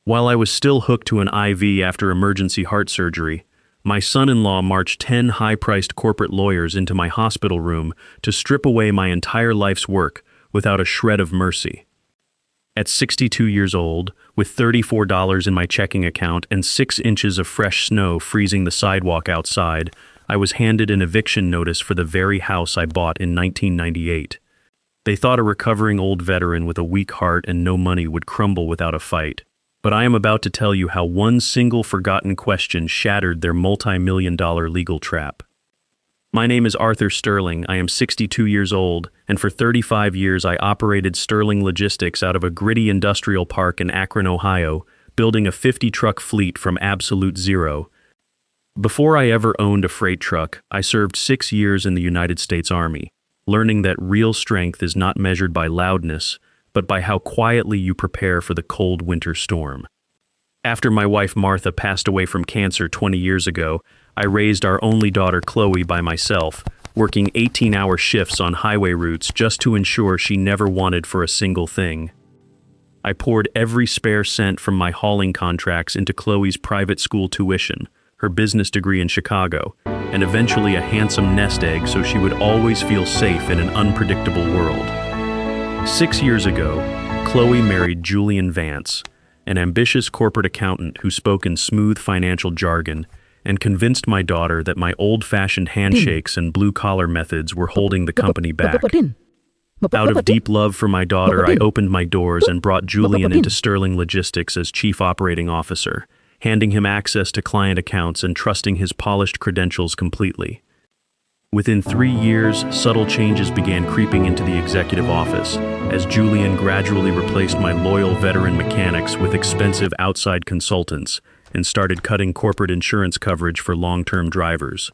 While I was still hooked to an IV after emergency heart surgery, my son-in-law marched 10 high-priced corporate lawyers into my hospital room to strip away my entire life's work without a shred of mercy. At 62 years old, with $34 in my checking account and 6 inches of fresh snow freezing the sidewalk outside, I was handed an eviction notice for the very house I bought in 1998. They thought a recovering old veteran with a weak heart and no money would crumble without a fight. But I am about to tell you how one single forgotten question shattered their multi-million-dollar legal trap. My name is Arthur Sterling. I am 62 years old, and for 35 years I operated Sterling Logistics out of a gritty industrial park in Akron, Ohio, building a 50-truck fleet from absolute zero. Before I ever owned a freight truck, I served 6 years in the United States Army, learning that real strength is not measured by loudness, but by how quietly you prepare for the cold winter storm. After my wife Martha passed away from cancer 20 years ago, I raised our only daughter Chloe by myself, working 18-hour shifts on highway routes just to ensure she never wanted for a single thing. I poured every spare cent from my hauling contracts into Chloe's private school tuition, her business degree in Chicago, and eventually a handsome nest egg so she would always feel safe in an unpredictable world. 6 years ago, Chloe married Julian Vance, an ambitious corporate accountant who spoke in smooth financial jargon and convinced my daughter that my old-fashioned handshakes and blue-collar methods were holding the company back. Out of deep love for my daughter, I opened my doors and brought Julian into Sterling Logistics as Chief Operating Officer, handing him access to client accounts and trusting his polished credentials completely. Within 3 years, subtle changes began creeping into the executive office, as Julian gradually replaced my loyal veteran mechanics with expensive outside consultants and started cutting corporate insurance coverage for long-term drivers.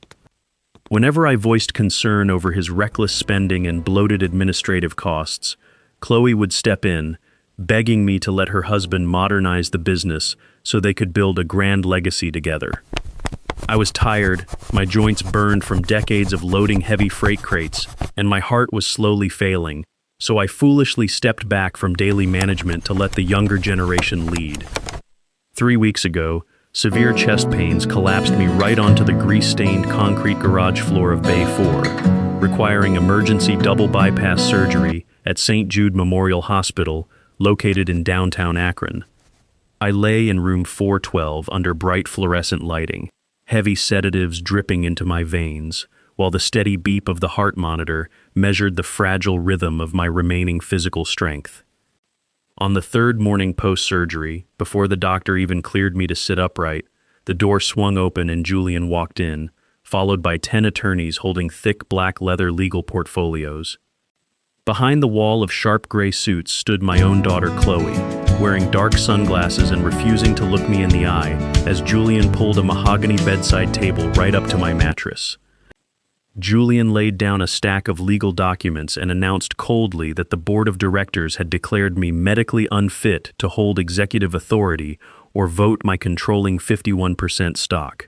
Whenever I voiced concern over his reckless spending and bloated administrative costs, Chloe would step in, begging me to let her husband modernize the business so they could build a grand legacy together. I was tired, my joints burned from decades of loading heavy freight crates, and my heart was slowly failing, so I foolishly stepped back from daily management to let the younger generation lead. 3 weeks ago, severe chest pains collapsed me right onto the grease-stained concrete garage floor of Bay 4, requiring emergency double bypass surgery at St. Jude Memorial Hospital, located in downtown Akron. I lay in room 412 under bright fluorescent lighting, heavy sedatives dripping into my veins, while the steady beep of the heart monitor measured the fragile rhythm of my remaining physical strength. On the 3rd morning post-surgery, before the doctor even cleared me to sit upright, the door swung open and Julian walked in, followed by 10 attorneys holding thick black leather legal portfolios. Behind the wall of sharp gray suits stood my own daughter Chloe, wearing dark sunglasses and refusing to look me in the eye as Julian pulled a mahogany bedside table right up to my mattress. Julian laid down a stack of legal documents and announced coldly that the board of directors had declared me medically unfit to hold executive authority or vote my controlling 51% stock.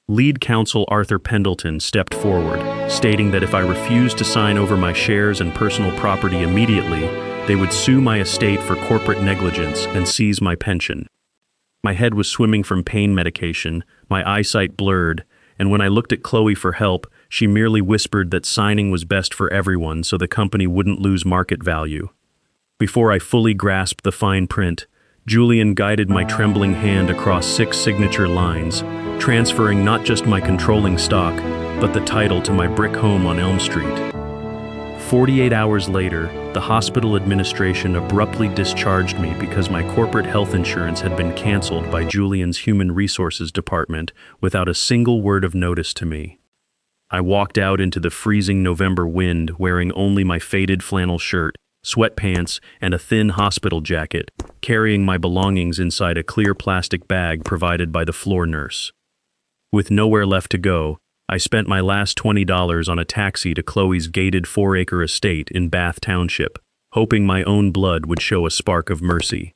Lead counsel Arthur Pendleton stepped forward, stating that if I refused to sign over my shares and personal property immediately, they would sue my estate for corporate negligence and seize my pension. My head was swimming from pain medication, my eyesight blurred, and when I looked at Chloe for help, she merely whispered that signing was best for everyone so the company wouldn't lose market value. Before I fully grasped the fine print, Julian guided my trembling hand across 6 signature lines, transferring not just my controlling stock, but the title to my brick home on Elm Street. 48 hours later, the hospital administration abruptly discharged me because my corporate health insurance had been canceled by Julian's Human Resources Department without a single word of notice to me. I walked out into the freezing November wind wearing only my faded flannel shirt, sweatpants, and a thin hospital jacket, carrying my belongings inside a clear plastic bag provided by the floor nurse. With nowhere left to go, I spent my last $20 on a taxi to Chloe's gated 4-acre estate in Bath Township, hoping my own blood would show a spark of mercy.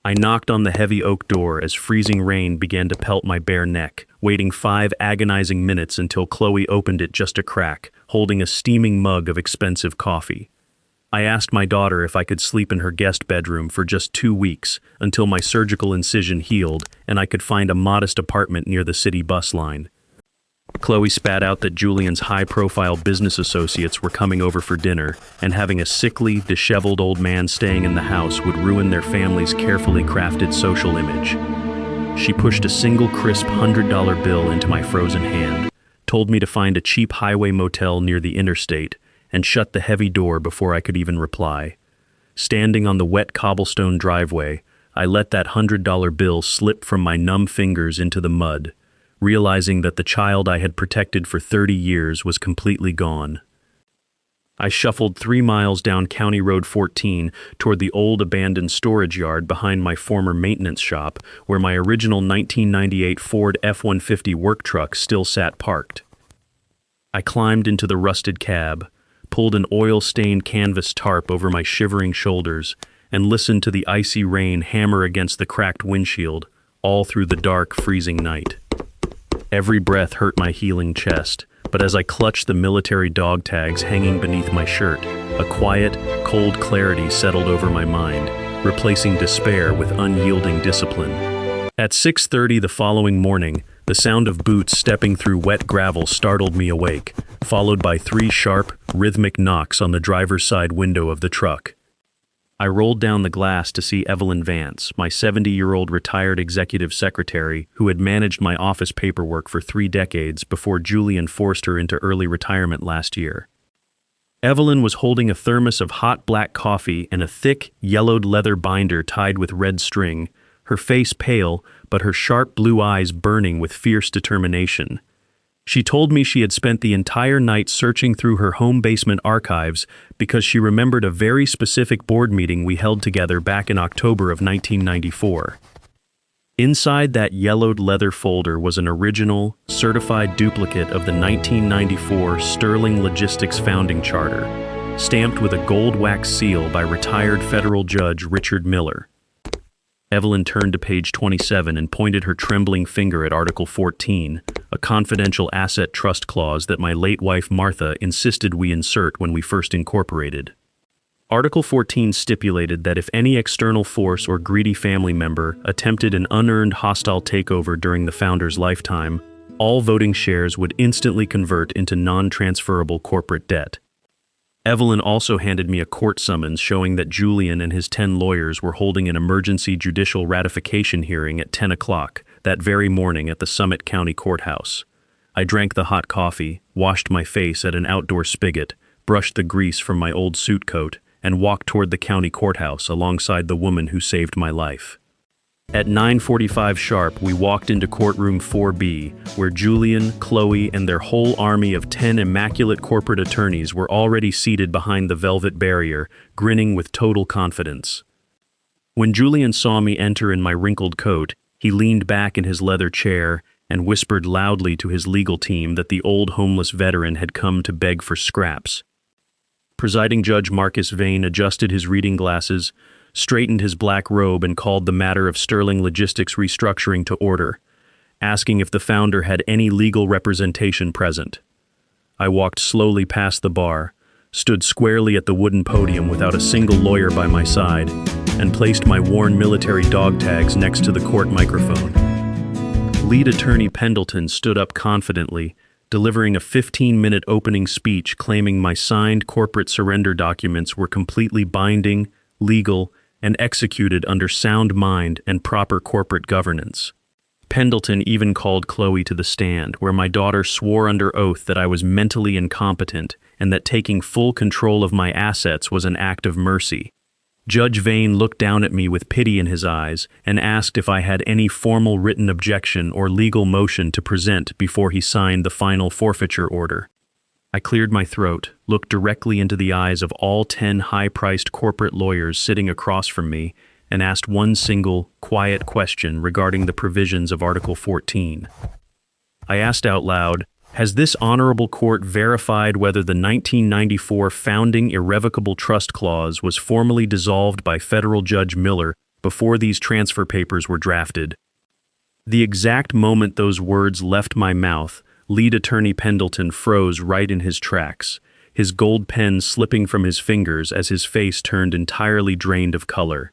I knocked on the heavy oak door as freezing rain began to pelt my bare neck, waiting 5 agonizing minutes until Chloe opened it just a crack, holding a steaming mug of expensive coffee. I asked my daughter if I could sleep in her guest bedroom for just 2 weeks until my surgical incision healed and I could find a modest apartment near the city bus line. Chloe spat out that Julian's high-profile business associates were coming over for dinner, and having a sickly, disheveled old man staying in the house would ruin their family's carefully crafted social image. She pushed a single crisp $100 bill into my frozen hand, told me to find a cheap highway motel near the interstate, and shut the heavy door before I could even reply. Standing on the wet cobblestone driveway, I let that $100 bill slip from my numb fingers into the mud, realizing that the child I had protected for 30 years was completely gone. I shuffled 3 miles down County Road 14 toward the old abandoned storage yard behind my former maintenance shop, where my original 1998 Ford F-150 work truck still sat parked. I climbed into the rusted cab, pulled an oil-stained canvas tarp over my shivering shoulders, and listened to the icy rain hammer against the cracked windshield, all through the dark, freezing night. Every breath hurt my healing chest, but as I clutched the military dog tags hanging beneath my shirt, a quiet, cold clarity settled over my mind, replacing despair with unyielding discipline. At 6:30 the following morning, the sound of boots stepping through wet gravel startled me awake, followed by 3 sharp, rhythmic knocks on the driver's side window of the truck. I rolled down the glass to see Evelyn Vance, my 70-year-old retired executive secretary who had managed my office paperwork for 3 decades before Julian forced her into early retirement last year. Evelyn was holding a thermos of hot black coffee and a thick, yellowed leather binder tied with red string, her face pale, but her sharp blue eyes burning with fierce determination. She told me she had spent the entire night searching through her home basement archives because she remembered a very specific board meeting we held together back in October of 1994. Inside that yellowed leather folder was an original, certified duplicate of the 1994 Sterling Logistics founding charter, stamped with a gold wax seal by retired federal judge Richard Miller. Evelyn turned to page 27 and pointed her trembling finger at Article 14, a confidential asset trust clause that my late wife Martha insisted we insert when we first incorporated. Article 14 stipulated that if any external force or greedy family member attempted an unearned hostile takeover during the founder's lifetime, all voting shares would instantly convert into non-transferable corporate debt. Evelyn also handed me a court summons showing that Julian and his 10 lawyers were holding an emergency judicial ratification hearing at 10 o'clock that very morning at the Summit County Courthouse. I drank the hot coffee, washed my face at an outdoor spigot, brushed the grease from my old suit coat, and walked toward the county courthouse alongside the woman who saved my life. At 9:45 sharp, we walked into courtroom 4B, where Julian, Chloe, and their whole army of 10 immaculate corporate attorneys were already seated behind the velvet barrier, grinning with total confidence. When Julian saw me enter in my wrinkled coat, he leaned back in his leather chair and whispered loudly to his legal team that the old homeless veteran had come to beg for scraps. Presiding Judge Marcus Vane adjusted his reading glasses, straightened his black robe, and called the matter of Sterling Logistics restructuring to order, asking if the founder had any legal representation present. I walked slowly past the bar, stood squarely at the wooden podium without a single lawyer by my side, and placed my worn military dog tags next to the court microphone. Lead attorney Pendleton stood up confidently, delivering a 15-minute opening speech claiming my signed corporate surrender documents were completely binding, legal, and executed under sound mind and proper corporate governance. Pendleton even called Chloe to the stand, where my daughter swore under oath that I was mentally incompetent and that taking full control of my assets was an act of mercy. Judge Vane looked down at me with pity in his eyes and asked if I had any formal written objection or legal motion to present before he signed the final forfeiture order. I cleared my throat, looked directly into the eyes of all 10 high-priced corporate lawyers sitting across from me, and asked one single, quiet question regarding the provisions of Article 14. I asked out loud, "Has this honorable court verified whether the 1994 founding irrevocable trust clause was formally dissolved by federal Judge Miller before these transfer papers were drafted?" The exact moment those words left my mouth, lead attorney Pendleton froze right in his tracks, his gold pen slipping from his fingers as his face turned entirely drained of color.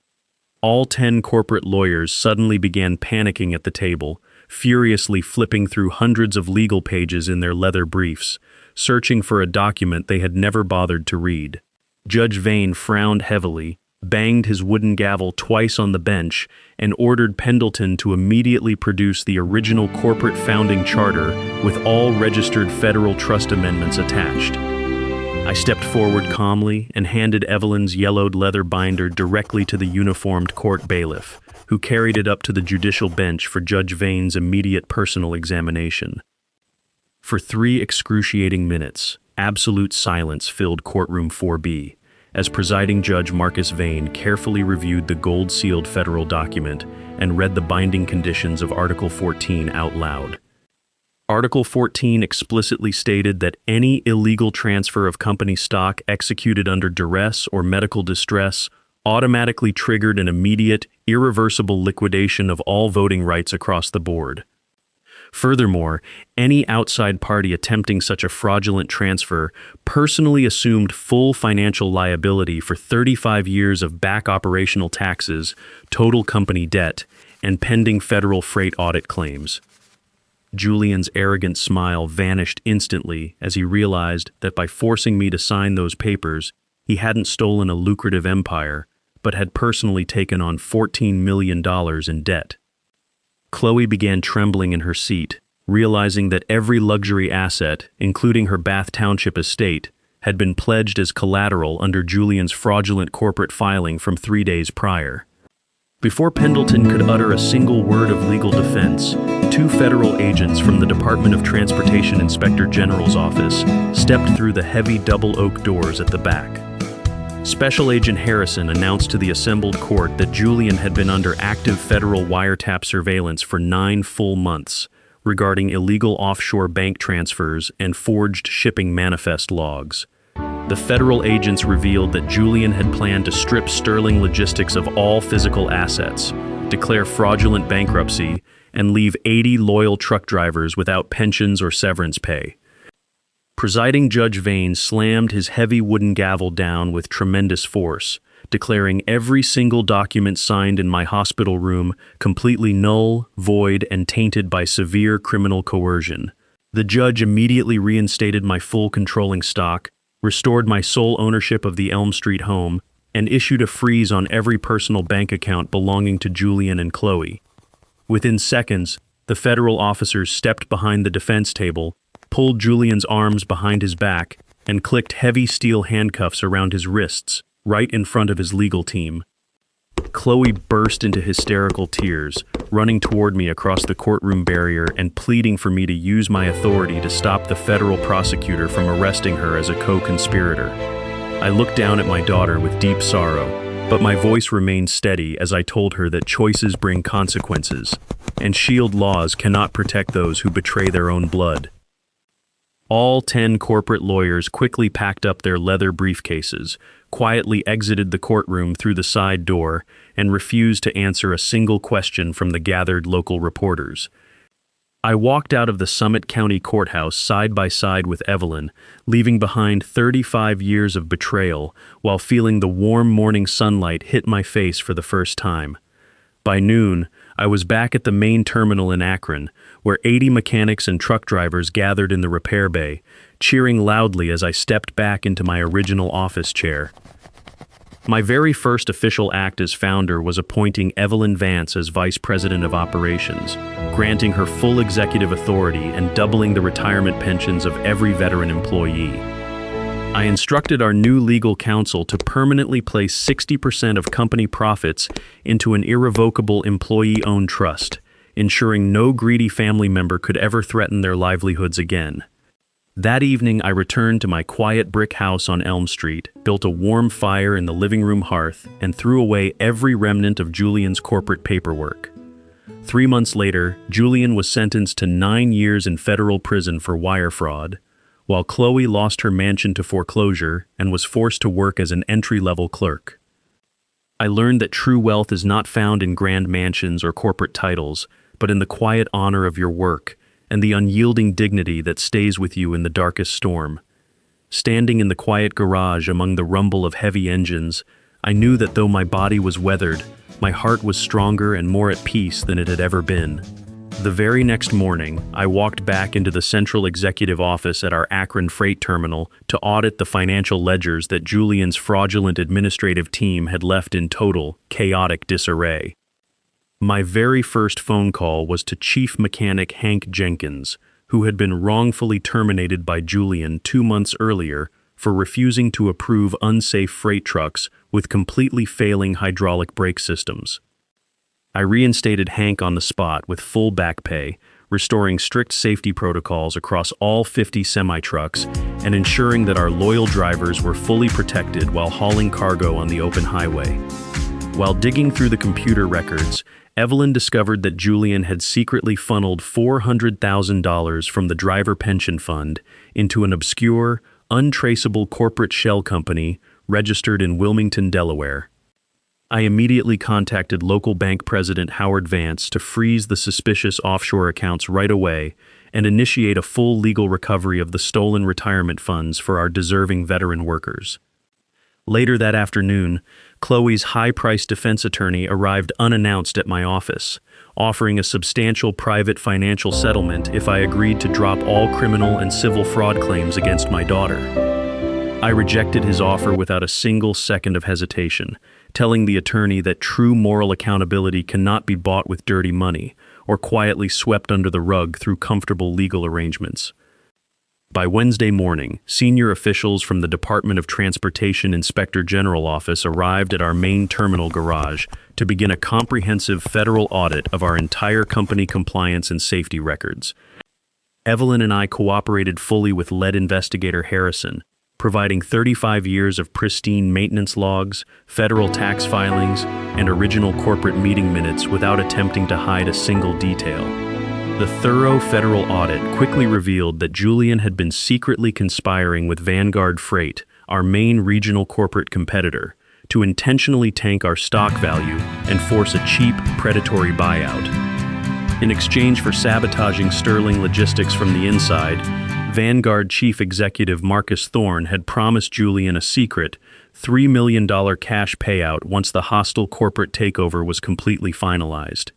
All 10 corporate lawyers suddenly began panicking at the table, furiously flipping through hundreds of legal pages in their leather briefs, searching for a document they had never bothered to read. Judge Vane frowned heavily, banged his wooden gavel twice on the bench, and ordered Pendleton to immediately produce the original corporate founding charter with all registered federal trust amendments attached. I stepped forward calmly and handed Evelyn's yellowed leather binder directly to the uniformed court bailiff, who carried it up to the judicial bench for Judge Vane's immediate personal examination. For 3 excruciating minutes, absolute silence filled Courtroom 4B, as presiding Judge Marcus Vane carefully reviewed the gold-sealed federal document and read the binding conditions of Article 14 out loud. Article 14 explicitly stated that any illegal transfer of company stock executed under duress or medical distress automatically triggered an immediate, irreversible liquidation of all voting rights across the board. Furthermore, any outside party attempting such a fraudulent transfer personally assumed full financial liability for 35 years of back operational taxes, total company debt, and pending federal freight audit claims. Julian's arrogant smile vanished instantly as he realized that by forcing me to sign those papers, he hadn't stolen a lucrative empire, but had personally taken on $14 million in debt. Chloe began trembling in her seat, realizing that every luxury asset, including her Bath Township estate, had been pledged as collateral under Julian's fraudulent corporate filing from 3 days prior. Before Pendleton could utter a single word of legal defense, 2 federal agents from the Department of Transportation Inspector General's office stepped through the heavy double oak doors at the back. Special Agent Harrison announced to the assembled court that Julian had been under active federal wiretap surveillance for 9 full months regarding illegal offshore bank transfers and forged shipping manifest logs. The federal agents revealed that Julian had planned to strip Sterling Logistics of all physical assets, declare fraudulent bankruptcy, and leave 80 loyal truck drivers without pensions or severance pay. Presiding Judge Vane slammed his heavy wooden gavel down with tremendous force, declaring every single document signed in my hospital room completely null, void, and tainted by severe criminal coercion. The judge immediately reinstated my full controlling stock, restored my sole ownership of the Elm Street home, and issued a freeze on every personal bank account belonging to Julian and Chloe. Within seconds, the federal officers stepped behind the defense table, pulled Julian's arms behind his back, and clicked heavy steel handcuffs around his wrists, right in front of his legal team. Chloe burst into hysterical tears, running toward me across the courtroom barrier and pleading for me to use my authority to stop the federal prosecutor from arresting her as a co-conspirator. I looked down at my daughter with deep sorrow, but my voice remained steady as I told her that choices bring consequences, and shield laws cannot protect those who betray their own blood. All 10 corporate lawyers quickly packed up their leather briefcases, quietly exited the courtroom through the side door, and refused to answer a single question from the gathered local reporters. I walked out of the Summit County Courthouse side by side with Evelyn, leaving behind 35 years of betrayal while feeling the warm morning sunlight hit my face for the first time. By noon, I was back at the main terminal in Akron, where 80 mechanics and truck drivers gathered in the repair bay, cheering loudly as I stepped back into my original office chair. My very first official act as founder was appointing Evelyn Vance as Vice President of Operations, granting her full executive authority and doubling the retirement pensions of every veteran employee. I instructed our new legal counsel to permanently place 60% of company profits into an irrevocable employee-owned trust, ensuring no greedy family member could ever threaten their livelihoods again. That evening, I returned to my quiet brick house on Elm Street, built a warm fire in the living room hearth, and threw away every remnant of Julian's corporate paperwork. 3 months later, Julian was sentenced to 9 years in federal prison for wire fraud, while Chloe lost her mansion to foreclosure and was forced to work as an entry-level clerk. I learned that true wealth is not found in grand mansions or corporate titles, but in the quiet honor of your work and the unyielding dignity that stays with you in the darkest storm. Standing in the quiet garage among the rumble of heavy engines, I knew that though my body was weathered, my heart was stronger and more at peace than it had ever been. The very next morning, I walked back into the central executive office at our Akron freight terminal to audit the financial ledgers that Julian's fraudulent administrative team had left in total, chaotic disarray. My very first phone call was to Chief Mechanic Hank Jenkins, who had been wrongfully terminated by Julian 2 months earlier for refusing to approve unsafe freight trucks with completely failing hydraulic brake systems. I reinstated Hank on the spot with full back pay, restoring strict safety protocols across all 50 semi-trucks and ensuring that our loyal drivers were fully protected while hauling cargo on the open highway. While digging through the computer records, Evelyn discovered that Julian had secretly funneled $400,000 from the driver pension fund into an obscure, untraceable corporate shell company registered in Wilmington, Delaware. I immediately contacted local bank president Howard Vance to freeze the suspicious offshore accounts right away and initiate a full legal recovery of the stolen retirement funds for our deserving veteran workers. Later that afternoon, Chloe's high-priced defense attorney arrived unannounced at my office, offering a substantial private financial settlement if I agreed to drop all criminal and civil fraud claims against my daughter. I rejected his offer without a single second of hesitation, telling the attorney that true moral accountability cannot be bought with dirty money or quietly swept under the rug through comfortable legal arrangements. By Wednesday morning, senior officials from the Department of Transportation Inspector General Office arrived at our main terminal garage to begin a comprehensive federal audit of our entire company compliance and safety records. Evelyn and I cooperated fully with lead investigator Harrison, providing 35 years of pristine maintenance logs, federal tax filings, and original corporate meeting minutes without attempting to hide a single detail. The thorough federal audit quickly revealed that Julian had been secretly conspiring with Vanguard Freight, our main regional corporate competitor, to intentionally tank our stock value and force a cheap, predatory buyout. In exchange for sabotaging Sterling Logistics from the inside, Vanguard Chief Executive Marcus Thorne had promised Julian a secret $3 million cash payout once the hostile corporate takeover was completely finalized.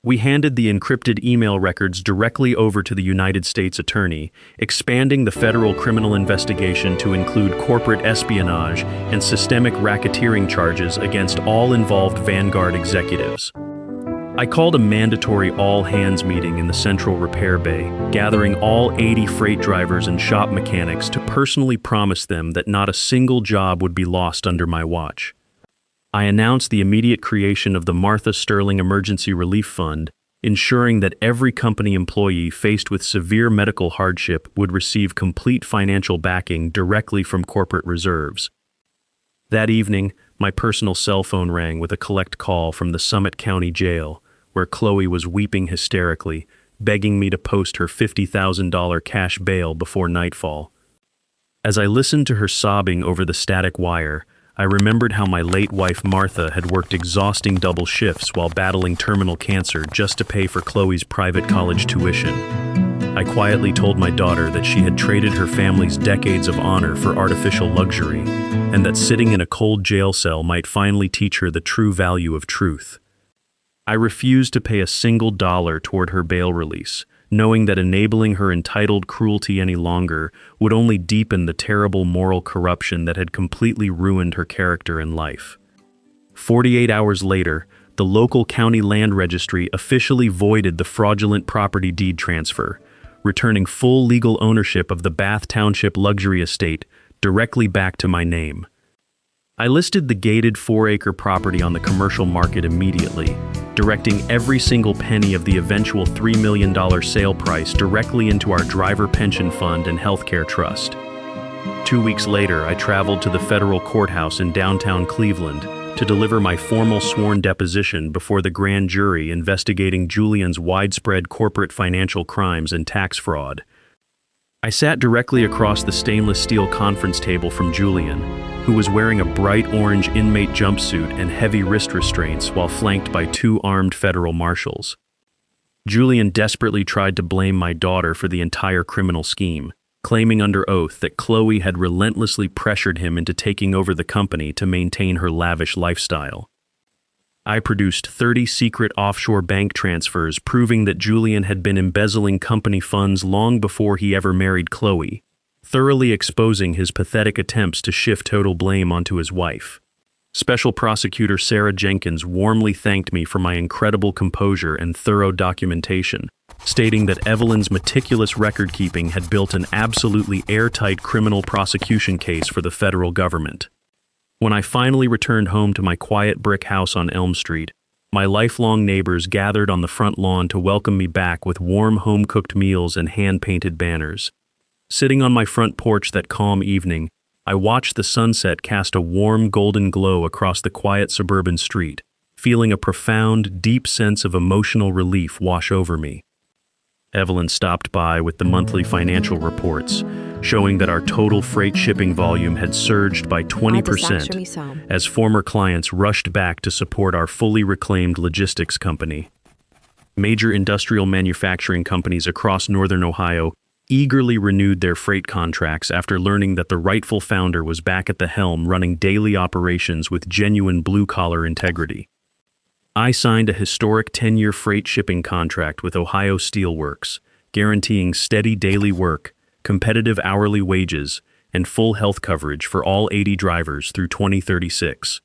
We handed the encrypted email records directly over to the United States Attorney, expanding the federal criminal investigation to include corporate espionage and systemic racketeering charges against all involved Vanguard executives. I called a mandatory all-hands meeting in the Central Repair Bay, gathering all 80 freight drivers and shop mechanics to personally promise them that not a single job would be lost under my watch. I announced the immediate creation of the Martha Sterling Emergency Relief Fund, ensuring that every company employee faced with severe medical hardship would receive complete financial backing directly from corporate reserves. That evening, my personal cell phone rang with a collect call from the Summit County Jail, where Chloe was weeping hysterically, begging me to post her $50,000 cash bail before nightfall. As I listened to her sobbing over the static wire, I remembered how my late wife Martha had worked exhausting double shifts while battling terminal cancer just to pay for Chloe's private college tuition. I quietly told my daughter that she had traded her family's decades of honor for artificial luxury, and that sitting in a cold jail cell might finally teach her the true value of truth. I refused to pay a single dollar toward her bail release, knowing that enabling her entitled cruelty any longer would only deepen the terrible moral corruption that had completely ruined her character and life. 48 hours later, the local county land registry officially voided the fraudulent property deed transfer, returning full legal ownership of the Bath Township luxury estate directly back to my name. I listed the gated 4-acre property on the commercial market immediately, directing every single penny of the eventual $3 million sale price directly into our driver pension fund and healthcare trust. 2 weeks later, I traveled to the federal courthouse in downtown Cleveland to deliver my formal sworn deposition before the grand jury investigating Julian's widespread corporate financial crimes and tax fraud. I sat directly across the stainless steel conference table from Julian, who was wearing a bright orange inmate jumpsuit and heavy wrist restraints while flanked by 2 armed federal marshals. Julian desperately tried to blame my daughter for the entire criminal scheme, claiming under oath that Chloe had relentlessly pressured him into taking over the company to maintain her lavish lifestyle. I produced 30 secret offshore bank transfers proving that Julian had been embezzling company funds long before he ever married Chloe, thoroughly exposing his pathetic attempts to shift total blame onto his wife. Special Prosecutor Sarah Jenkins warmly thanked me for my incredible composure and thorough documentation, stating that Evelyn's meticulous record-keeping had built an absolutely airtight criminal prosecution case for the federal government. When I finally returned home to my quiet brick house on Elm Street, my lifelong neighbors gathered on the front lawn to welcome me back with warm home-cooked meals and hand-painted banners. Sitting on my front porch that calm evening, I watched the sunset cast a warm golden glow across the quiet suburban street, feeling a profound, deep sense of emotional relief wash over me. Evelyn stopped by with the monthly financial reports, showing that our total freight shipping volume had surged by 20% as former clients rushed back to support our fully reclaimed logistics company. Major industrial manufacturing companies across northern Ohio eagerly renewed their freight contracts after learning that the rightful founder was back at the helm running daily operations with genuine blue-collar integrity. I signed a historic 10-year freight shipping contract with Ohio Steelworks, guaranteeing steady daily work, competitive hourly wages, and full health coverage for all 80 drivers through 2036.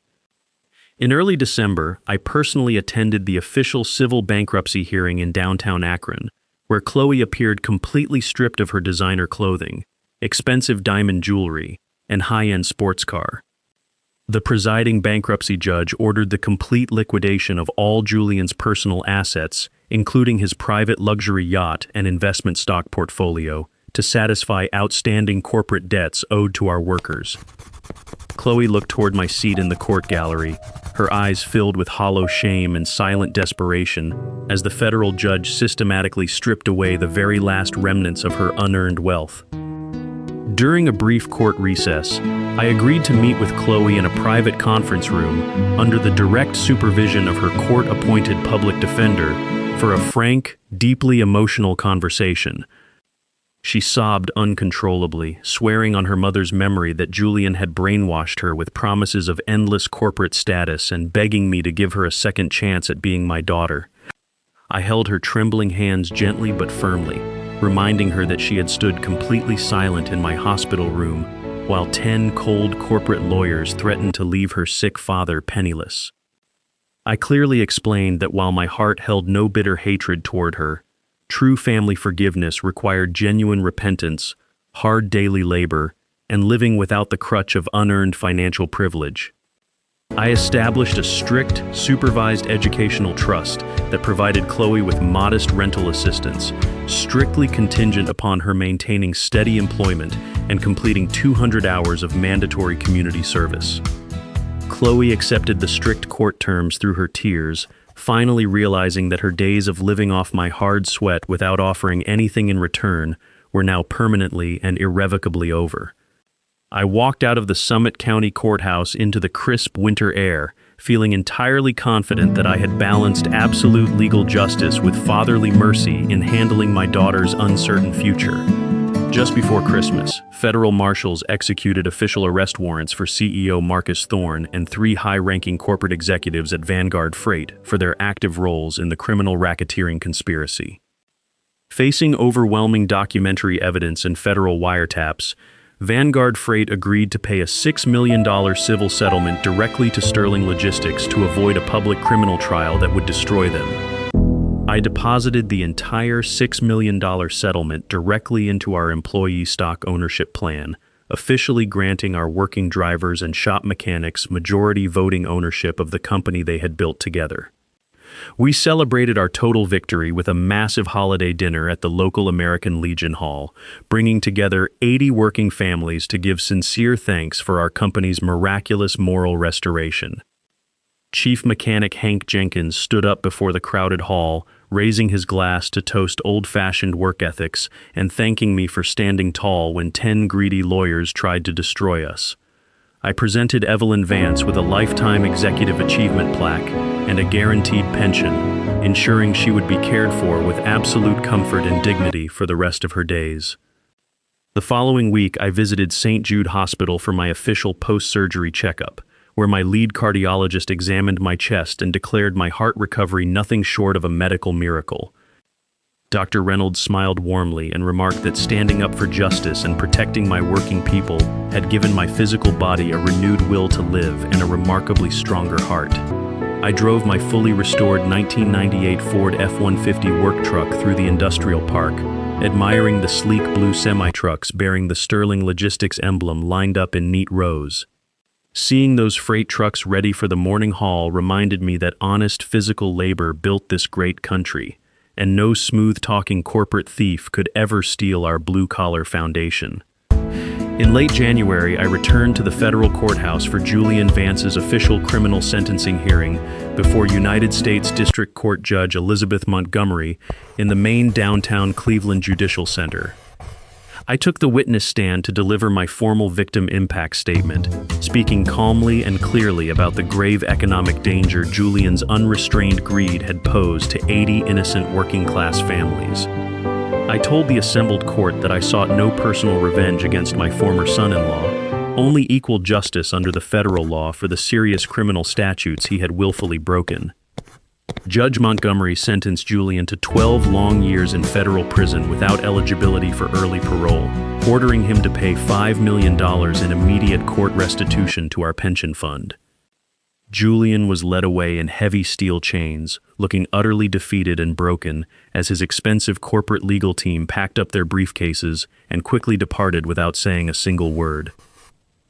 In early December, I personally attended the official civil bankruptcy hearing in downtown Akron, where Chloe appeared completely stripped of her designer clothing, expensive diamond jewelry, and high-end sports car. The presiding bankruptcy judge ordered the complete liquidation of all Julian's personal assets, including his private luxury yacht and investment stock portfolio, to satisfy outstanding corporate debts owed to our workers. Chloe looked toward my seat in the court gallery, her eyes filled with hollow shame and silent desperation as the federal judge systematically stripped away the very last remnants of her unearned wealth. During a brief court recess, I agreed to meet with Chloe in a private conference room under the direct supervision of her court-appointed public defender for a frank, deeply emotional conversation. She sobbed uncontrollably, swearing on her mother's memory that Julian had brainwashed her with promises of endless corporate status and begging me to give her a second chance at being my daughter. I held her trembling hands gently but firmly, reminding her that she had stood completely silent in my hospital room while 10 cold corporate lawyers threatened to leave her sick father penniless. I clearly explained that while my heart held no bitter hatred toward her, true family forgiveness required genuine repentance, hard daily labor, and living without the crutch of unearned financial privilege. I established a strict, supervised educational trust that provided Chloe with modest rental assistance, strictly contingent upon her maintaining steady employment and completing 200 hours of mandatory community service. Chloe accepted the strict court terms through her tears, finally realizing that her days of living off my hard sweat without offering anything in return were now permanently and irrevocably over. I walked out of the Summit County Courthouse into the crisp winter air, feeling entirely confident that I had balanced absolute legal justice with fatherly mercy in handling my daughter's uncertain future. Just before Christmas, federal marshals executed official arrest warrants for CEO Marcus Thorne and 3 high-ranking corporate executives at Vanguard Freight for their active roles in the criminal racketeering conspiracy. Facing overwhelming documentary evidence and federal wiretaps, Vanguard Freight agreed to pay a $6 million civil settlement directly to Sterling Logistics to avoid a public criminal trial that would destroy them. I deposited the entire $6 million settlement directly into our employee stock ownership plan, officially granting our working drivers and shop mechanics majority voting ownership of the company they had built together. We celebrated our total victory with a massive holiday dinner at the local American Legion Hall, bringing together 80 working families to give sincere thanks for our company's miraculous moral restoration. Chief Mechanic Hank Jenkins stood up before the crowded hall, raising his glass to toast old-fashioned work ethics and thanking me for standing tall when 10 greedy lawyers tried to destroy us. I presented Evelyn Vance with a Lifetime Executive Achievement plaque and a guaranteed pension, ensuring she would be cared for with absolute comfort and dignity for the rest of her days. The following week, I visited St. Jude Hospital for my official post-surgery checkup, where my lead cardiologist examined my chest and declared my heart recovery nothing short of a medical miracle. Dr. Reynolds smiled warmly and remarked that standing up for justice and protecting my working people had given my physical body a renewed will to live and a remarkably stronger heart. I drove my fully restored 1998 Ford F-150 work truck through the industrial park, admiring the sleek blue semi-trucks bearing the Sterling Logistics emblem lined up in neat rows. Seeing those freight trucks ready for the morning haul reminded me that honest physical labor built this great country, and no smooth-talking corporate thief could ever steal our blue-collar foundation. In late January, I returned to the federal courthouse for Julian Vance's official criminal sentencing hearing before United States District Court Judge Elizabeth Montgomery in the main downtown Cleveland Judicial Center. I took the witness stand to deliver my formal victim impact statement, speaking calmly and clearly about the grave economic danger Julian's unrestrained greed had posed to 80 innocent working-class families. I told the assembled court that I sought no personal revenge against my former son-in-law, only equal justice under the federal law for the serious criminal statutes he had willfully broken. Judge Montgomery sentenced Julian to 12 long years in federal prison without eligibility for early parole, ordering him to pay $5 million in immediate court restitution to our pension fund. Julian was led away in heavy steel chains, looking utterly defeated and broken as his expensive corporate legal team packed up their briefcases and quickly departed without saying a single word.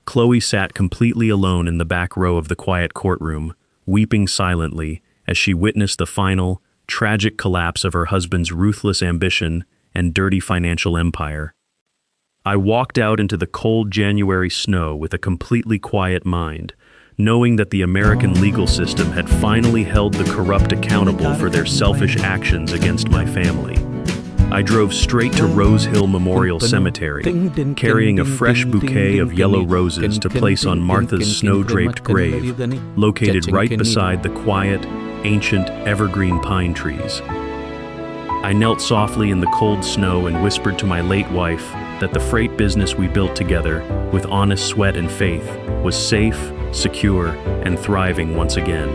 Chloe sat completely alone in the back row of the quiet courtroom, weeping silently as she witnessed the final, tragic collapse of her husband's ruthless ambition and dirty financial empire. I walked out into the cold January snow with a completely quiet mind, knowing that the American legal system had finally held the corrupt accountable for their selfish actions against my family. I drove straight to Rose Hill Memorial Cemetery, carrying a fresh bouquet of yellow roses to place on Martha's snow-draped grave, located right beside the quiet, ancient, evergreen pine trees. I knelt softly in the cold snow and whispered to my late wife that the freight business we built together, with honest sweat and faith, was safe, secure, and thriving once again.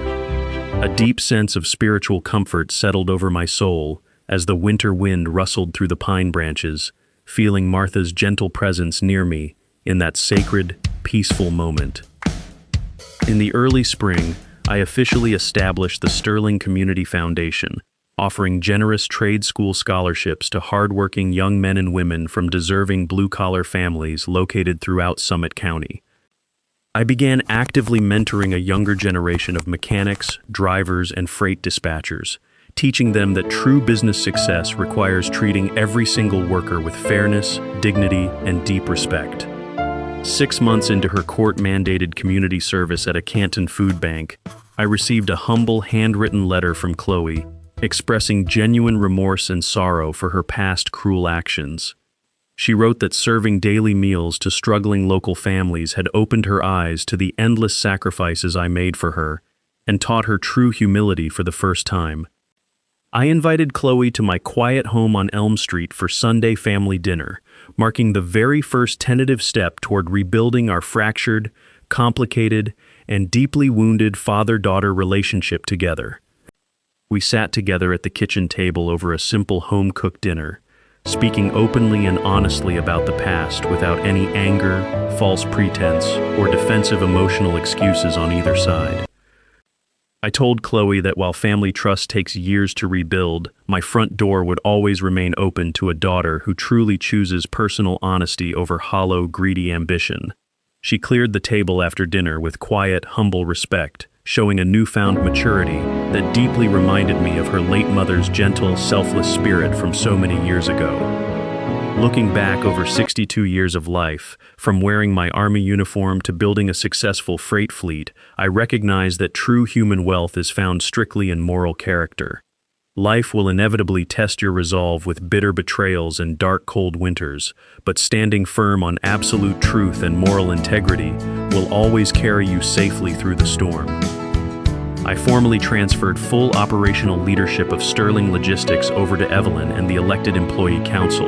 A deep sense of spiritual comfort settled over my soul as the winter wind rustled through the pine branches, feeling Martha's gentle presence near me in that sacred, peaceful moment. In the early spring, I officially established the Sterling Community Foundation, offering generous trade school scholarships to hardworking young men and women from deserving blue-collar families located throughout Summit County. I began actively mentoring a younger generation of mechanics, drivers, and freight dispatchers, teaching them that true business success requires treating every single worker with fairness, dignity, and deep respect. 6 months into her court-mandated community service at a Canton food bank, I received a humble handwritten letter from Chloe, expressing genuine remorse and sorrow for her past cruel actions. She wrote that serving daily meals to struggling local families had opened her eyes to the endless sacrifices I made for her and taught her true humility for the first time. I invited Chloe to my quiet home on Elm Street for Sunday family dinner, marking the very first tentative step toward rebuilding our fractured, complicated, and deeply wounded father-daughter relationship together. We sat together at the kitchen table over a simple home-cooked dinner, speaking openly and honestly about the past without any anger, false pretense, or defensive emotional excuses on either side. I told Chloe that while family trust takes years to rebuild, my front door would always remain open to a daughter who truly chooses personal honesty over hollow, greedy ambition. She cleared the table after dinner with quiet, humble respect, showing a newfound maturity that deeply reminded me of her late mother's gentle, selfless spirit from so many years ago. Looking back over 62 years of life, from wearing my Army uniform to building a successful freight fleet, I recognize that true human wealth is found strictly in moral character. Life will inevitably test your resolve with bitter betrayals and dark, cold winters, but standing firm on absolute truth and moral integrity will always carry you safely through the storm. I formally transferred full operational leadership of Sterling Logistics over to Evelyn and the elected employee council,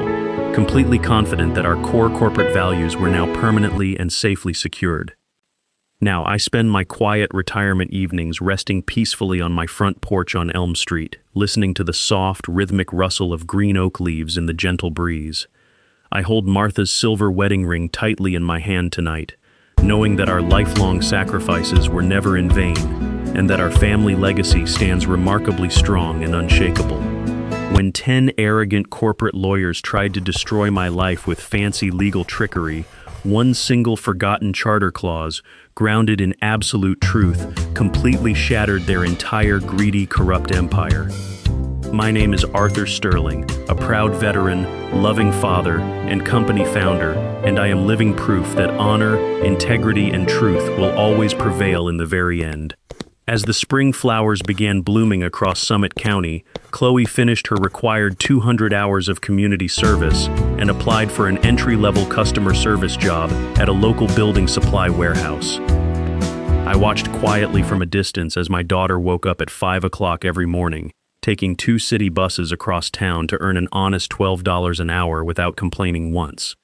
completely confident that our core corporate values were now permanently and safely secured. Now, I spend my quiet retirement evenings resting peacefully on my front porch on Elm Street, listening to the soft, rhythmic rustle of green oak leaves in the gentle breeze. I hold Martha's silver wedding ring tightly in my hand tonight, knowing that our lifelong sacrifices were never in vain, and that our family legacy stands remarkably strong and unshakable. When 10 arrogant corporate lawyers tried to destroy my life with fancy legal trickery, one single forgotten charter clause, grounded in absolute truth, completely shattered their entire greedy, corrupt empire. My name is Arthur Sterling, a proud veteran, loving father, and company founder, and I am living proof that honor, integrity, and truth will always prevail in the very end. As the spring flowers began blooming across Summit County, Chloe finished her required 200 hours of community service and applied for an entry-level customer service job at a local building supply warehouse. I watched quietly from a distance as my daughter woke up at 5 o'clock every morning, taking 2 city buses across town to earn an honest $12 an hour without complaining once.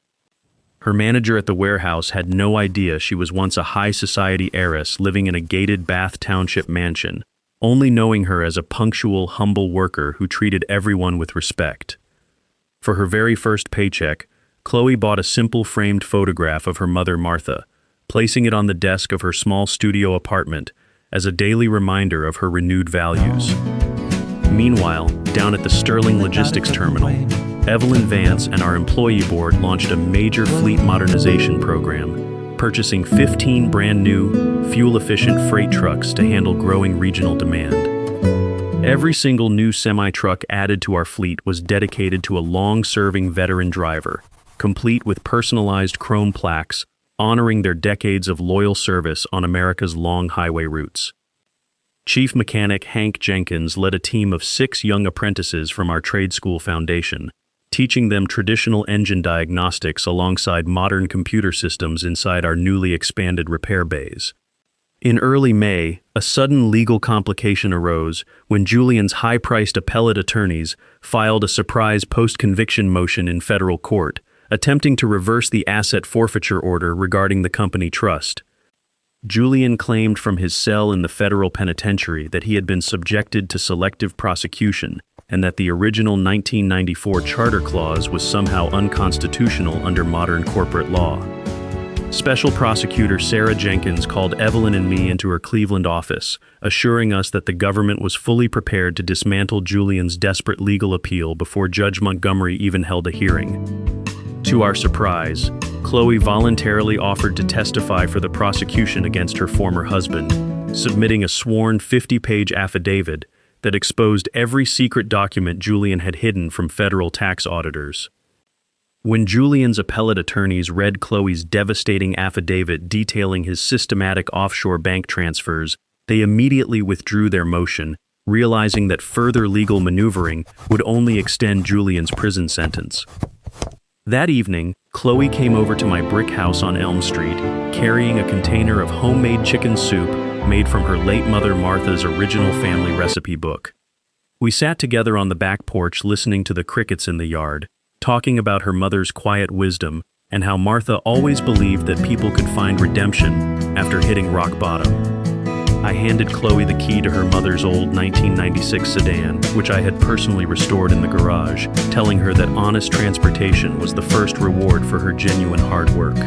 Her manager at the warehouse had no idea she was once a high society heiress living in a gated Bath Township mansion, only knowing her as a punctual, humble worker who treated everyone with respect. For her very first paycheck, Chloe bought a simple framed photograph of her mother Martha, placing it on the desk of her small studio apartment as a daily reminder of her renewed values. Meanwhile, down at the Sterling Logistics Terminal, Evelyn Vance and our employee board launched a major fleet modernization program, purchasing 15 brand new, fuel-efficient freight trucks to handle growing regional demand. Every single new semi-truck added to our fleet was dedicated to a long-serving veteran driver, complete with personalized chrome plaques, honoring their decades of loyal service on America's long highway routes. Chief Mechanic Hank Jenkins led a team of 6 young apprentices from our trade school foundation, teaching them traditional engine diagnostics alongside modern computer systems inside our newly expanded repair bays. In early May, a sudden legal complication arose when Julian's high-priced appellate attorneys filed a surprise post-conviction motion in federal court, attempting to reverse the asset forfeiture order regarding the company trust. Julian claimed from his cell in the federal penitentiary that he had been subjected to selective prosecution and that the original 1994 charter clause was somehow unconstitutional under modern corporate law. Special Prosecutor Sarah Jenkins called Evelyn and me into her Cleveland office, assuring us that the government was fully prepared to dismantle Julian's desperate legal appeal before Judge Montgomery even held a hearing. To our surprise, Chloe voluntarily offered to testify for the prosecution against her former husband, submitting a sworn 50-page affidavit that exposed every secret document Julian had hidden from federal tax auditors. When Julian's appellate attorneys read Chloe's devastating affidavit detailing his systematic offshore bank transfers, they immediately withdrew their motion, realizing that further legal maneuvering would only extend Julian's prison sentence. That evening, Chloe came over to my brick house on Elm Street, carrying a container of homemade chicken soup made from her late mother Martha's original family recipe book. We sat together on the back porch listening to the crickets in the yard, talking about her mother's quiet wisdom and how Martha always believed that people could find redemption after hitting rock bottom. I handed Chloe the key to her mother's old 1996 sedan, which I had personally restored in the garage, telling her that honest transportation was the first reward for her genuine hard work.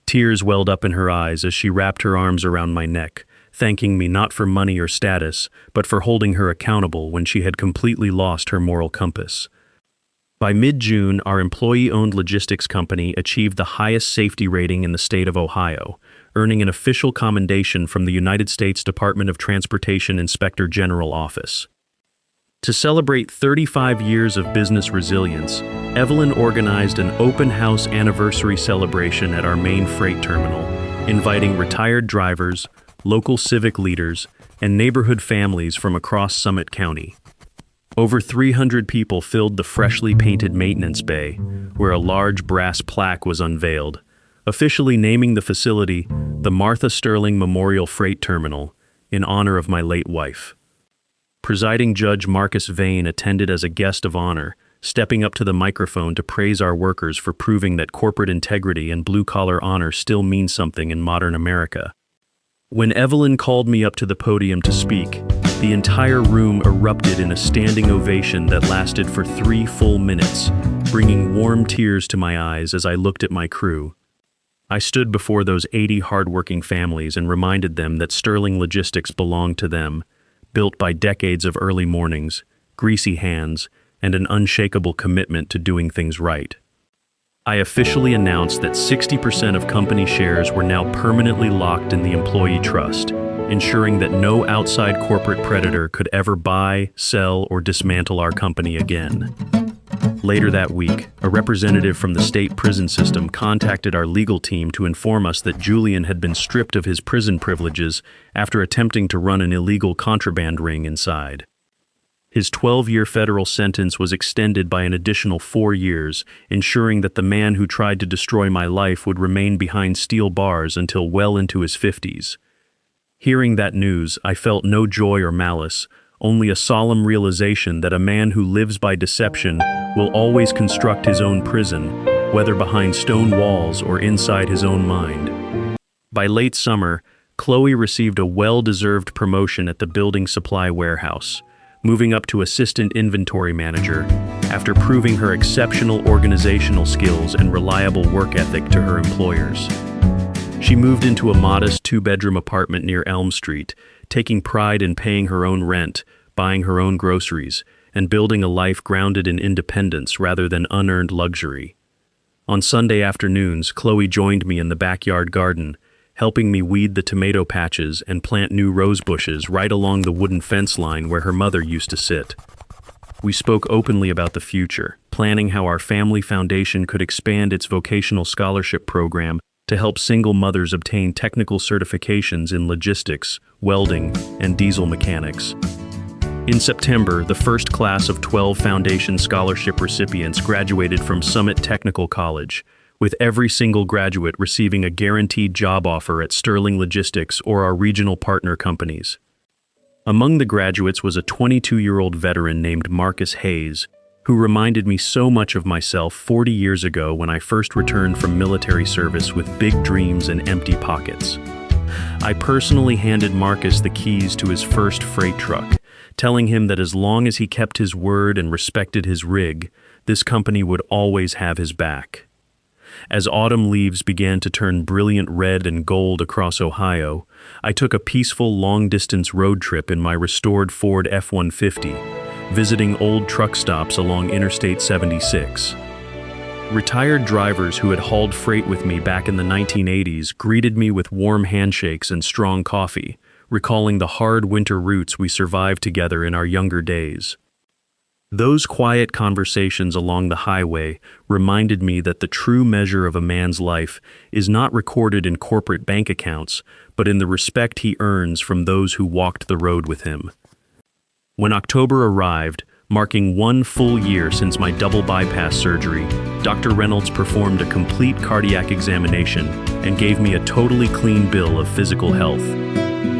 Tears welled up in her eyes as she wrapped her arms around my neck, thanking me not for money or status, but for holding her accountable when she had completely lost her moral compass. By mid-June, our employee-owned logistics company achieved the highest safety rating in the state of Ohio, earning an official commendation from the United States Department of Transportation Inspector General Office. To celebrate 35 years of business resilience, Evelyn organized an open house anniversary celebration at our main freight terminal, inviting retired drivers, local civic leaders, and neighborhood families from across Summit County. Over 300 people filled the freshly painted maintenance bay, where a large brass plaque was unveiled, officially naming the facility the Martha Sterling Memorial Freight Terminal, in honor of my late wife. Presiding Judge Marcus Vane attended as a guest of honor, stepping up to the microphone to praise our workers for proving that corporate integrity and blue-collar honor still mean something in modern America. When Evelyn called me up to the podium to speak, the entire room erupted in a standing ovation that lasted for 3 full minutes, bringing warm tears to my eyes as I looked at my crew. I stood before those 80 hardworking families and reminded them that Sterling Logistics belonged to them, built by decades of early mornings, greasy hands, and an unshakable commitment to doing things right. I officially announced that 60% of company shares were now permanently locked in the employee trust, ensuring that no outside corporate predator could ever buy, sell, or dismantle our company again. Later that week, a representative from the state prison system contacted our legal team to inform us that Julian had been stripped of his prison privileges after attempting to run an illegal contraband ring inside. His 12-year federal sentence was extended by an additional 4 years, ensuring that the man who tried to destroy my life would remain behind steel bars until well into his 50s. Hearing that news, I felt no joy or malice, only a solemn realization that a man who lives by deception will always construct his own prison, whether behind stone walls or inside his own mind. By late summer, Chloe received a well-deserved promotion at the building supply warehouse, moving up to assistant inventory manager after proving her exceptional organizational skills and reliable work ethic to her employers. She moved into a modest 2-bedroom apartment near Elm Street, taking pride in paying her own rent, buying her own groceries, and building a life grounded in independence rather than unearned luxury. On Sunday afternoons, Chloe joined me in the backyard garden, helping me weed the tomato patches and plant new rose bushes right along the wooden fence line where her mother used to sit. We spoke openly about the future, planning how our family foundation could expand its vocational scholarship program to help single mothers obtain technical certifications in logistics, welding, and diesel mechanics. In September, the first class of 12 foundation scholarship recipients graduated from Summit Technical College, with every single graduate receiving a guaranteed job offer at Sterling Logistics or our regional partner companies. Among the graduates was a 22-year-old veteran named Marcus Hayes, who reminded me so much of myself 40 years ago when I first returned from military service with big dreams and empty pockets. I personally handed Marcus the keys to his first freight truck, telling him that as long as he kept his word and respected his rig, this company would always have his back. As autumn leaves began to turn brilliant red and gold across Ohio, I took a peaceful long-distance road trip in my restored Ford F-150, visiting old truck stops along Interstate 76. Retired drivers who had hauled freight with me back in the 1980s greeted me with warm handshakes and strong coffee, recalling the hard winter routes we survived together in our younger days. Those quiet conversations along the highway reminded me that the true measure of a man's life is not recorded in corporate bank accounts, but in the respect he earns from those who walked the road with him. When October arrived, marking 1 full year since my double bypass surgery, Dr. Reynolds performed a complete cardiac examination and gave me a totally clean bill of physical health.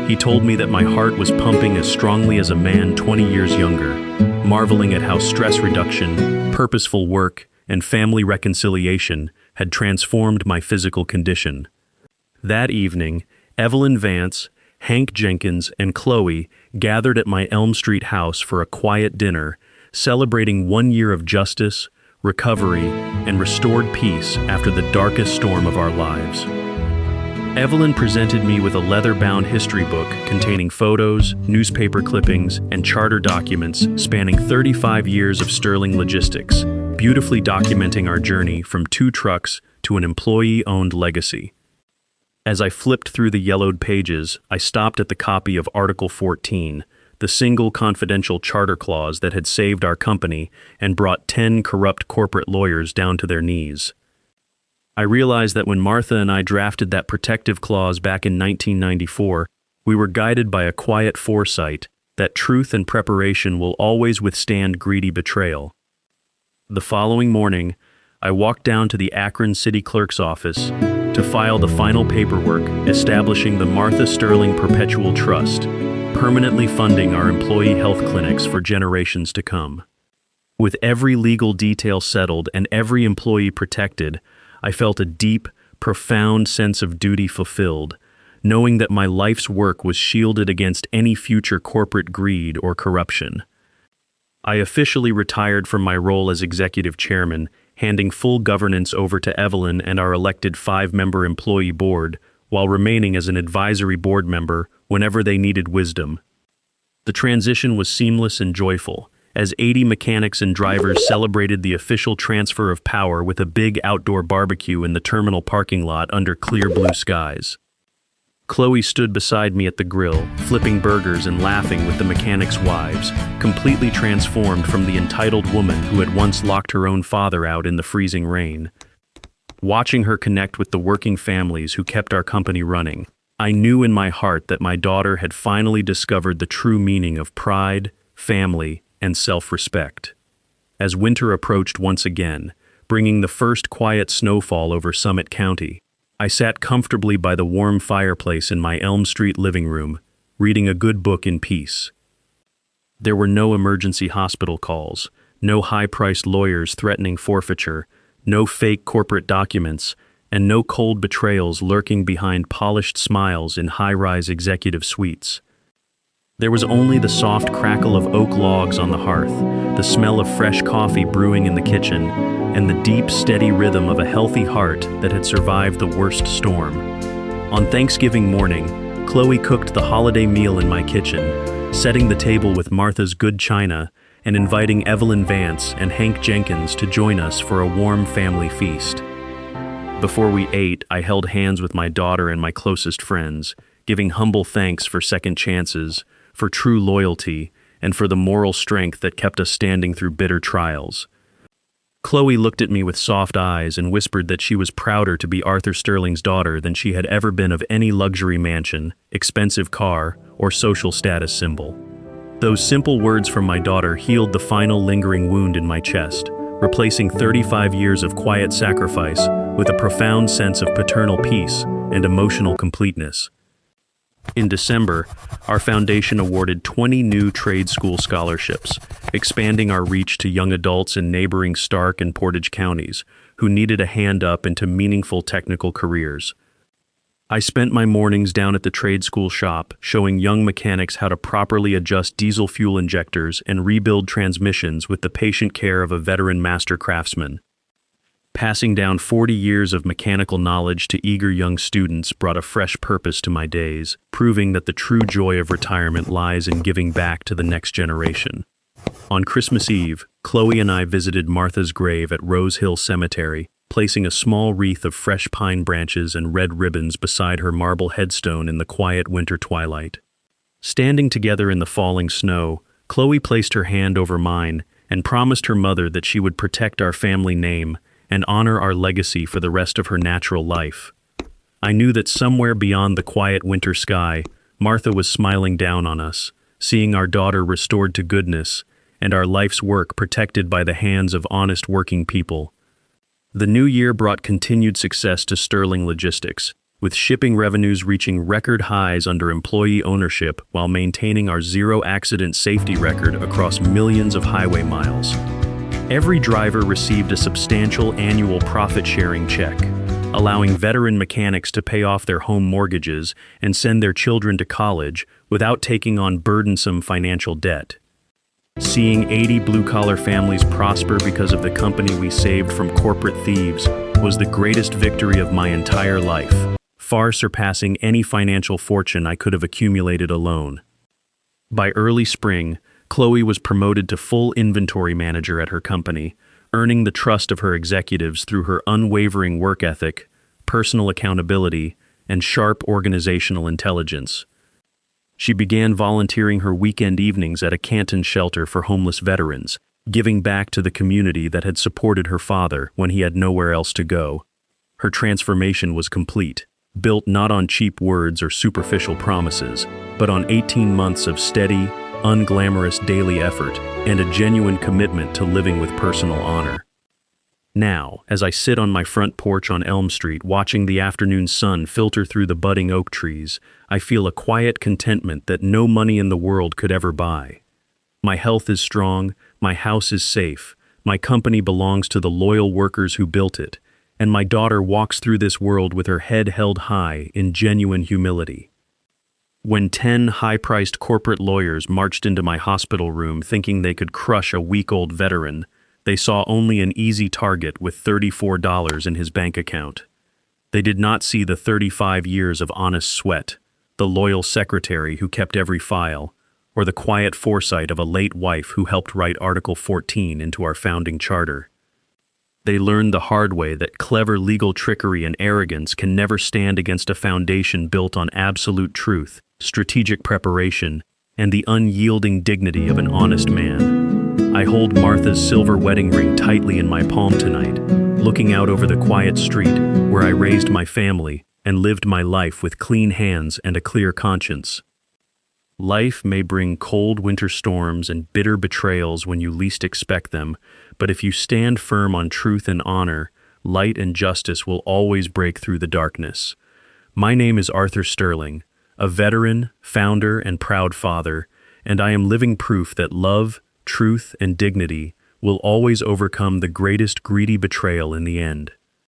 He told me that my heart was pumping as strongly as a man 20 years younger, marveling at how stress reduction, purposeful work, and family reconciliation had transformed my physical condition. That evening, Evelyn Vance, Hank Jenkins, and Chloe gathered at my Elm Street house for a quiet dinner, celebrating 1 year of justice, recovery, and restored peace after the darkest storm of our lives. Evelyn presented me with a leather-bound history book containing photos, newspaper clippings, and charter documents spanning 35 years of Sterling Logistics, beautifully documenting our journey from 2 trucks to an employee-owned legacy. As I flipped through the yellowed pages, I stopped at the copy of Article 14, the single confidential charter clause that had saved our company and brought 10 corrupt corporate lawyers down to their knees. I realized that when Martha and I drafted that protective clause back in 1994, we were guided by a quiet foresight that truth and preparation will always withstand greedy betrayal. The following morning, I walked down to the Akron City Clerk's office to to file the final paperwork establishing the Martha Sterling Perpetual Trust, permanently funding our employee health clinics for generations to come. With every legal detail settled and every employee protected, I felt a deep, profound sense of duty fulfilled, knowing that my life's work was shielded against any future corporate greed or corruption. I officially retired from my role as executive chairman, handing full governance over to Evelyn and our elected 5-member employee board, while remaining as an advisory board member whenever they needed wisdom. The transition was seamless and joyful, as 80 mechanics and drivers celebrated the official transfer of power with a big outdoor barbecue in the terminal parking lot under clear blue skies. Chloe stood beside me at the grill, flipping burgers and laughing with the mechanics' wives, completely transformed from the entitled woman who had once locked her own father out in the freezing rain. Watching her connect with the working families who kept our company running, I knew in my heart that my daughter had finally discovered the true meaning of pride, family, and self-respect. As winter approached once again, bringing the first quiet snowfall over Summit County, I sat comfortably by the warm fireplace in my Elm Street living room, reading a good book in peace. There were no emergency hospital calls, no high-priced lawyers threatening forfeiture, no fake corporate documents, and no cold betrayals lurking behind polished smiles in high-rise executive suites. There was only the soft crackle of oak logs on the hearth, the smell of fresh coffee brewing in the kitchen, and the deep, steady rhythm of a healthy heart that had survived the worst storm. On Thanksgiving morning, Chloe cooked the holiday meal in my kitchen, setting the table with Martha's good china and inviting Evelyn Vance and Hank Jenkins to join us for a warm family feast. Before we ate, I held hands with my daughter and my closest friends, giving humble thanks for second chances, for true loyalty, and for the moral strength that kept us standing through bitter trials. Chloe looked at me with soft eyes and whispered that she was prouder to be Arthur Sterling's daughter than she had ever been of any luxury mansion, expensive car, or social status symbol. Those simple words from my daughter healed the final lingering wound in my chest, replacing 35 years of quiet sacrifice with a profound sense of paternal peace and emotional completeness. In December, our foundation awarded 20 new trade school scholarships, expanding our reach to young adults in neighboring Stark and Portage counties who needed a hand up into meaningful technical careers. I spent my mornings down at the trade school shop, showing young mechanics how to properly adjust diesel fuel injectors and rebuild transmissions with the patient care of a veteran master craftsman. Passing down 40 years of mechanical knowledge to eager young students brought a fresh purpose to my days, proving that the true joy of retirement lies in giving back to the next generation. On Christmas Eve, Chloe and I visited Martha's grave at Rose Hill Cemetery, placing a small wreath of fresh pine branches and red ribbons beside her marble headstone in the quiet winter twilight. Standing together in the falling snow, Chloe placed her hand over mine and promised her mother that she would protect our family name and honor our legacy for the rest of her natural life. I knew that somewhere beyond the quiet winter sky, Martha was smiling down on us, seeing our daughter restored to goodness and our life's work protected by the hands of honest working people. The new year brought continued success to Sterling Logistics, with shipping revenues reaching record highs under employee ownership while maintaining our zero-accident safety record across millions of highway miles. Every driver received a substantial annual profit-sharing check, allowing veteran mechanics to pay off their home mortgages and send their children to college without taking on burdensome financial debt. Seeing 80 blue-collar families prosper because of the company we saved from corporate thieves was the greatest victory of my entire life, far surpassing any financial fortune I could have accumulated alone. By early spring, Chloe was promoted to full inventory manager at her company, earning the trust of her executives through her unwavering work ethic, personal accountability, and sharp organizational intelligence. She began volunteering her weekend evenings at a Canton shelter for homeless veterans, giving back to the community that had supported her father when he had nowhere else to go. Her transformation was complete, built not on cheap words or superficial promises, but on 18 months of steady, unglamorous daily effort and a genuine commitment to living with personal honor. Now, as I sit on my front porch on Elm Street watching the afternoon sun filter through the budding oak trees, I feel a quiet contentment that no money in the world could ever buy. My health is strong, my house is safe, my company belongs to the loyal workers who built it, and my daughter walks through this world with her head held high in genuine humility. When 10 high-priced corporate lawyers marched into my hospital room thinking they could crush a week-old veteran, they saw only an easy target with $34 in his bank account. They did not see the 35 years of honest sweat, the loyal secretary who kept every file, or the quiet foresight of a late wife who helped write Article 14 into our founding charter. They learned the hard way that clever legal trickery and arrogance can never stand against a foundation built on absolute truth, strategic preparation, and the unyielding dignity of an honest man. I hold Martha's silver wedding ring tightly in my palm tonight, looking out over the quiet street where I raised my family and lived my life with clean hands and a clear conscience. Life may bring cold winter storms and bitter betrayals when you least expect them, but if you stand firm on truth and honor, light and justice will always break through the darkness. My name is Arthur Sterling, a veteran, founder, and proud father, and I am living proof that love, truth, and dignity will always overcome the greatest greedy betrayal in the end.